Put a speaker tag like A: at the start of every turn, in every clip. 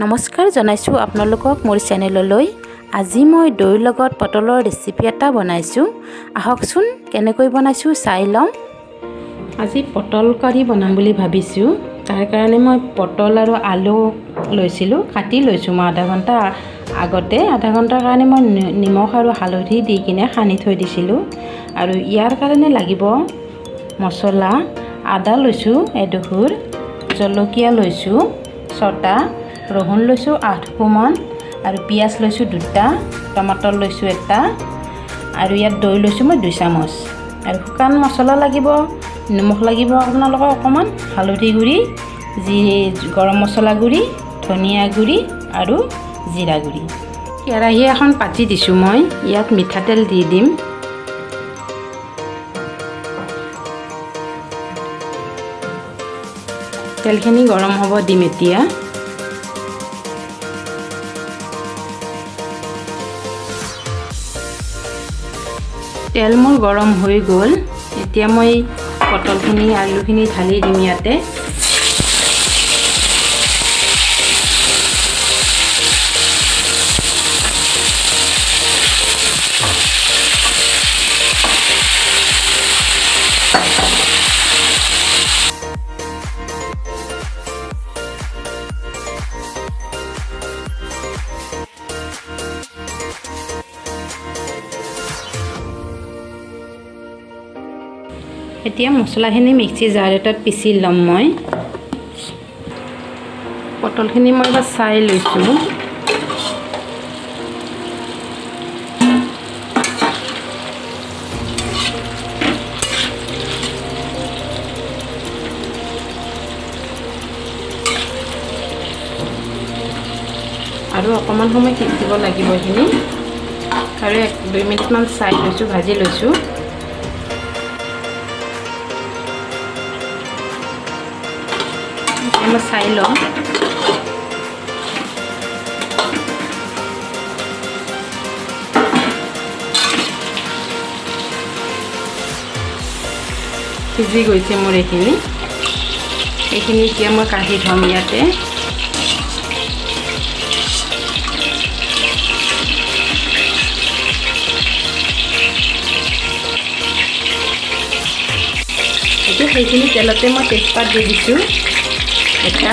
A: নমস্কাৰ জনাইছোঁ আপোনালোকক মোৰ চেনেললৈ। আজি মই দৈৰ লগত পটলৰ ৰেচিপি এটা বনাইছোঁ। আহকচোন কেনেকৈ বনাইছোঁ চাই লওঁ। আজি পটল কাৰী বনাম বুলি ভাবিছোঁ। তাৰ কাৰণে মই পটল আৰু আলু লৈছিলোঁ, কাটি লৈছোঁ মই আধা ঘণ্টা আগতে। আধা ঘণ্টাৰ কাৰণে মই নিমখ আৰু হালধি দি কিনে সানি থৈ দিছিলোঁ। আৰু ইয়াৰ কাৰণে লাগিব মছলা। আদা লৈছোঁ এডোখৰ, জলকীয়া লৈছোঁ 6টা, ৰহুন লৈছোঁ 8 মান, আৰু পিঁয়াজ লৈছোঁ 2টা, টমাটৰ লৈছোঁ 1টা, আৰু ইয়াত দৈ লৈছোঁ মই 2 চামুচ। আৰু শুকান মছলা লাগিব, নিমখ লাগিব আপোনালোকক অকণমান, হালধি গুড়ি, গৰম মছলা গুড়ি, ধনিয়া গুড়ি আৰু জিৰা গুড়ি। কেৰাহী এখন পাতি দিছোঁ মই, ইয়াত মিঠাতেল দি দিম। তেলখিনি গৰম হ'ব দিম এতিয়া। তেল মোৰ গৰম হৈ গ'ল। এতিয়া মই পটলখিনি আলুখিনি ঢালি দিম ইয়াতে। এতিয়া মছলাখিনি মিক্সি জাৰ এটাত পিচি ল'ম মই। পটলখিনি মই এবাৰ চাই লৈছোঁ। আৰু অকণমান সময় সিজিব লাগিব এইখিনি। আৰু 1-2 মিনিটমান চাই লৈছোঁ, ভাজি লৈছোঁ। মই চাই লওঁ। সিজি গৈছে মোৰ এইখিনি এতিয়া মই কাঢ়ি থ'ম ইয়াতে। এতিয়া সেইখিনি তেলতে মই তেজপাত দি দিছোঁ 1টা।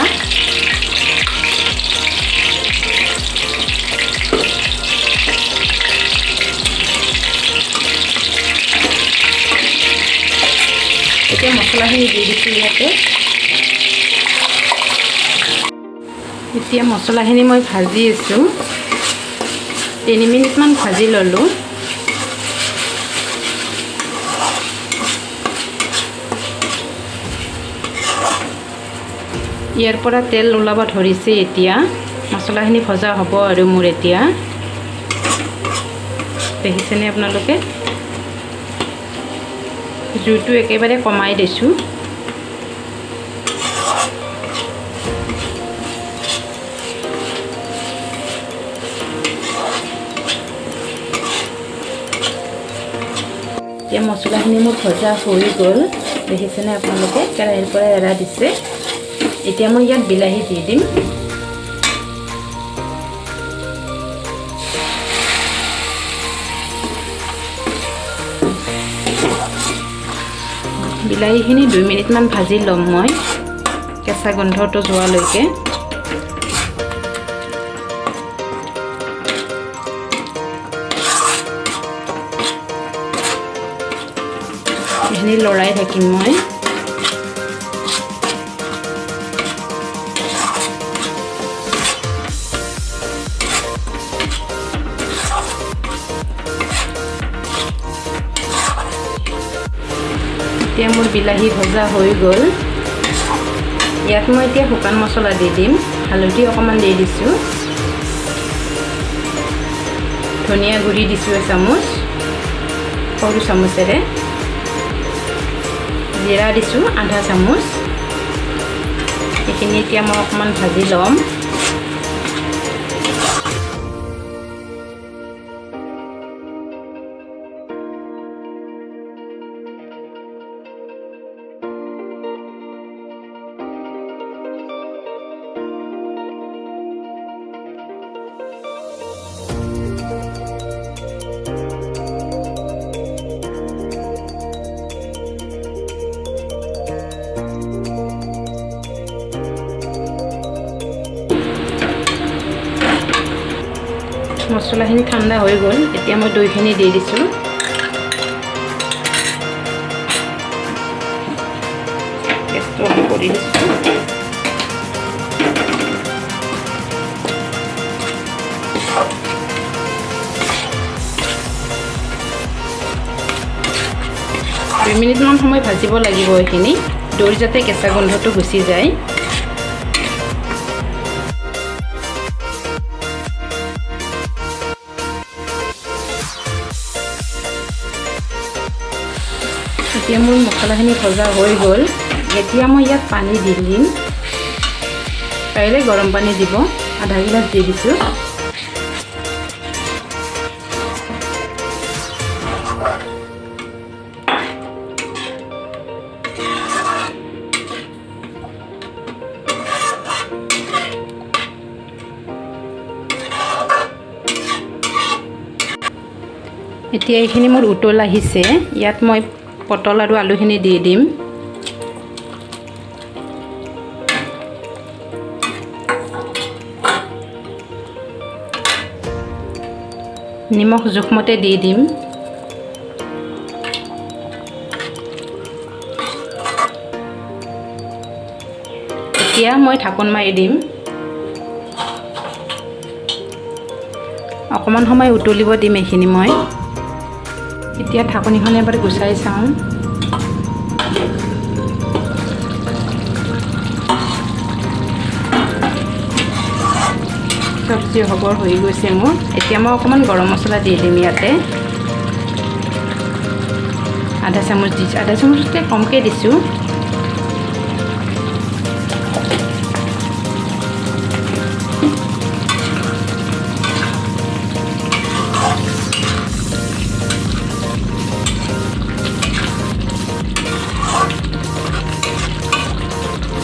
A: এতিয়া মছলাখিনি দি দিছোঁ ইয়াতে। এতিয়া মছলাখিনি মই ভাজি আছোঁ, 3 মিনিটমান ভাজি ল'লোঁ। ইয়াৰ পৰা তেল ওলাব ধৰিছে এতিয়া। মছলাখিনি ভজা হ'ব আৰু মোৰ এতিয়া। দেখিছেনে আপোনালোকে? জুইটো একেবাৰে কমাই দিছোঁ। এতিয়া মছলাখিনি মোৰ ভজা হৈ গ'ল। দেখিছেনে আপোনালোকে? কেৰাহীৰ পৰা এৰা দিছে। এতিয়া মই ইয়াত বিলাহী দি দিম। বিলাহীখিনি 2 মিনিটমান ভাজি ল'ম মই, কেঁচা গোন্ধটো যোৱালৈকে। এইখিনি লৰাই থাকিম মই। এতিয়া মোৰ বিলাহী ভজা হৈ গ'ল। ইয়াত মই এতিয়া শুকান মছলা দি দিম। হালধি অকণমান দি দিছোঁ, ধনিয়া গুড়ি দিছোঁ 1 চামুচ, সৰু চামুচেৰে, জিৰা দিছোঁ আধা চামুচ। এইখিনি এতিয়া মই অকণমান ভাজি ল'ম। মছলাখিনি ঠাণ্ডা হৈ গ'ল। এতিয়া মই দৈখিনি দি দিছোঁ। গেছটো অন কৰি দিছোঁ। দুই মিনিটমান সময় ভাজিব লাগিব এইখিনি, দৈৰ যাতে কেঁচা গোন্ধটো গুচি যায়। এতিয়া মোৰ মছলাখিনি ভজা হৈ গ'ল। এতিয়া মই ইয়াত পানী দি দিম। পাৰিলে গৰম পানী দিব, আধা গিলাচ দি দিছোঁ। এতিয়া এইখিনি মোৰ উতল আহিছে। ইয়াত মই পটল আৰু আলুখিনি দি দিম। নিমখ জোখমতে দি দিম। এতিয়া মই ঢাকোন মাৰি দিম। অকণমান সময় উতলিব দিম এইখিনি মই। এতিয়া ঢাকনিখন এবাৰ গুচাই চাওঁ। চব্জি হ'বৰ হৈ গৈছে মোৰ। এতিয়া মই অকণমান গৰম মছলা দি দিম ইয়াতে। আধা চামুচতকৈ কমকৈ দিছোঁ।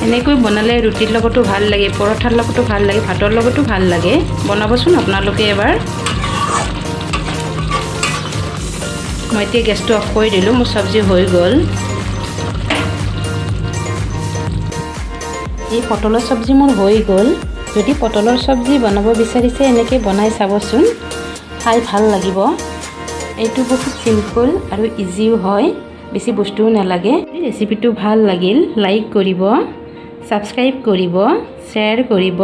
A: এনেকৈ বনালে ৰুটিৰ লগতো ভাল লাগে, পৰঠাৰ লগতো ভাল লাগে, ভাতৰ লগতো ভাল লাগে। বনাবচোন আপোনালোকে এবাৰ। মই এতিয়া গেছটো অফ কৰি দিলোঁ। মোৰ চব্জি হৈ গ'ল। এই পটলৰ চব্জি মোৰ হৈ গ'ল। যদি পটলৰ চব্জি বনাব বিচাৰিছে এনেকৈ বনাই চাবচোন, খাই ভাল লাগিব। এইটো বহুত চিম্পল আৰু ইজিও হয়, বেছি বস্তুও নালাগে। ৰেচিপিটো ভাল লাগিল, লাইক কৰিব, ছাবস্ক্ৰাইব কৰিব, শ্বেয়াৰ কৰিব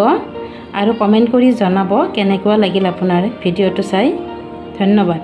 A: আৰু কমেণ্ট কৰি জনাব কেনেকুৱা লাগিল আপোনাৰ ভিডিঅ'টো চাই। ধন্যবাদ।